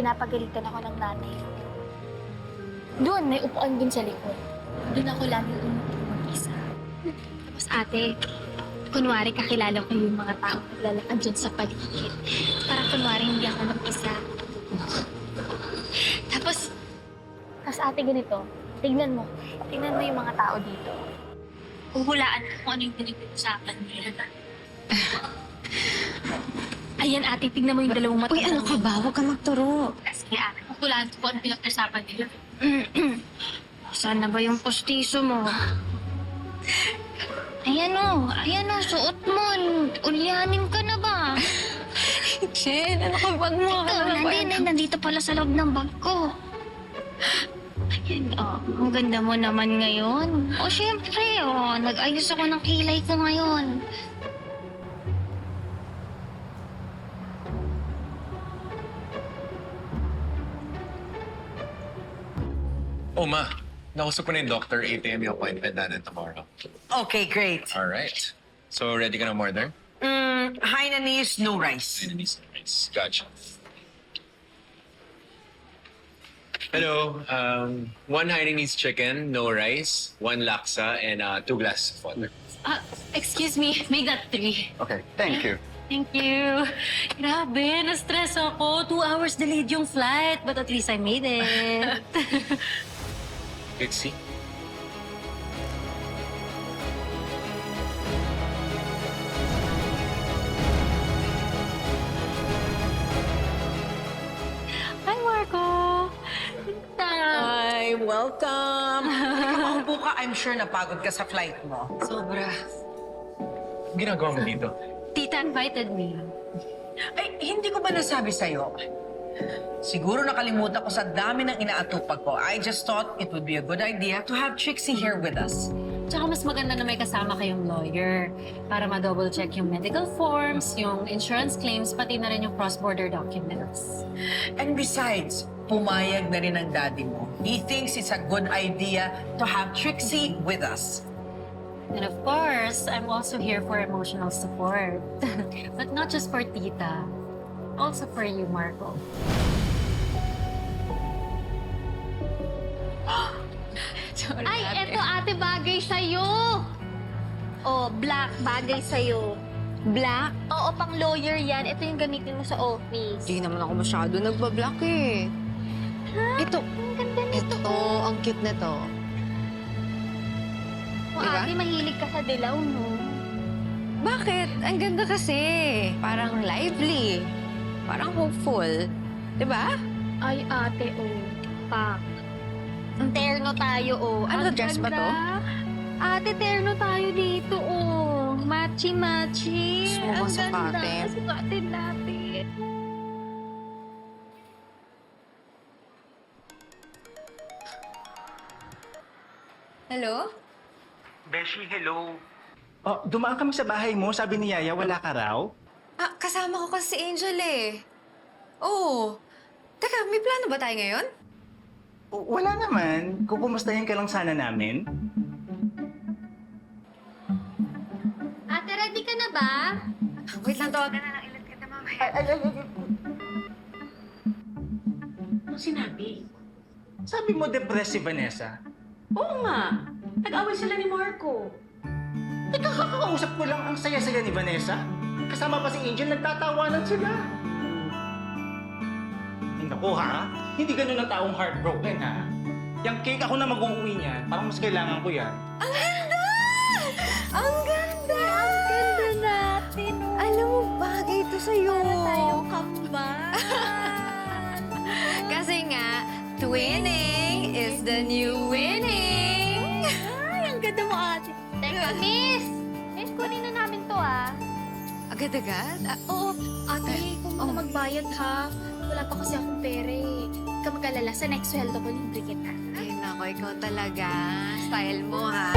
pinapagalitan ako ng nanay. Doon, may upuan dun sa likod. Doon ako lagi umupo mag-isa. Tapos ate, kunwari kakilala ko yung mga tao naglalakad dyan sa paligid. Para kunwari hindi ako mag-isa. Tapos ate ganito, tignan mo yung mga tao dito. Huhulaan ko kung ano yung pinag-uusapan nila. Ayan ate, tignan mo yung dalawang mata. Uy, ano ka ba? Huwag ka magturo. Sige ate, huhulaan ko kung ano pinag-uusapan nila. Saan na ba yung postiso mo? Ayan o, suot mo. Ulyanin ka na ba? Jen, ano ka bag mo? Ito, nandito pala sa loob ng bag ko. Ayan, ang ganda mo naman ngayon. Syempre, nag-ayos ako ng kilay ko ngayon. Oh, Ma. Nakusap ko na yung doctor. 8 a.m. yung appointment natin tomorrow. Okay, great. All right. So, ready ka na order? Hainanese, no rice. Vietnamese rice. Gotcha. Hello. 1 Hainanese chicken, no rice, 1 laksa, and 2 glasses of water. Excuse me, make that 3. Okay, thank you. Thank you. Grabe, na-stress ako. 2 hours delayed yung flight, but at least I made it. Let's see. Hi, Marco. Hi, welcome. Makaupo ka, I'm sure napagod ka sa flight mo. Sobra. Ang ginagawa mo dito? Tita invited me. Ay, hindi ko ba nasabi sa'yo? Siguro nakalimutan ko sa dami ng inaatupag ko. I just thought it would be a good idea to have Trixie here with us. Tsaka mas maganda na may kasama kayong lawyer para ma-double check yung medical forms, yung insurance claims, pati na rin yung cross-border documents. And besides, pumayag na rin ang daddy mo. He thinks it's a good idea to have Trixie with us. And of course, I'm also here for emotional support. But not just for Tita. Also for you, Marco. Sorry, Ay, eto ate, bagay sa'yo. Oh, black, bagay sa'yo. Black? Oo, pang lawyer yan. Ito yung gamitin mo sa office. Di naman ako masyado nagbablock eh. Ito. Ang ganda nito. Ito, ang cute na to. Oh, Diba? ate, mahilig ka sa dilaw, no? Bakit? Ang ganda kasi. Parang lively. Parang hopeful. Diba? Ay, ate, oh. Pak. Terno tayo, oh. Ano, Ang dress ba to? ganda. Ate, terno tayo dito, oh. Matchy-matchy. Gusto mo ba Ang sukatin? ganda. Sukatin natin. Hello? Beshi, hello. Oh, dumaan kami sa bahay mo. Sabi ni Yaya, wala ka raw? Kasama ko kasi si Angel eh. Oo. Teka, may plano ba tayo ngayon? Wala naman. Kukumustahin ka lang sana namin. Ate, ready ka na ba? Wait lang, tawagan na lang ilan kita mamaya. Ano sinabi? Sabi mo depressed si Vanessa. Oo nga. Nag-away sila ni Marco. Kakakausap ko lang ang saya-saya ni Vanessa. Kasama pa si Angel, nagtatawanan sila. Ay, naku ha? Hindi ganun ang taong heartbroken ha? Yung cake ako na mag-uuwi niyan, parang mas kailangan ko yan. Ang ganda! Ang ganda! Ang ganda natin, oh. Alam mo, bagay ito sa'yo. Para tayong kambal. Kasi nga, twinning is the new winning. Ay, ang ganda mo, ate. Teka, miss! Miss, kunin na namin to, ah. Agad-agad? Oo, ate, kung oh. magbayad ha. Wala pa kasi akong pera eh. Huwag ka mag-alala, sa next sweldo ko, libre kita. Ay, nako, ikaw talaga. Style mo, ha?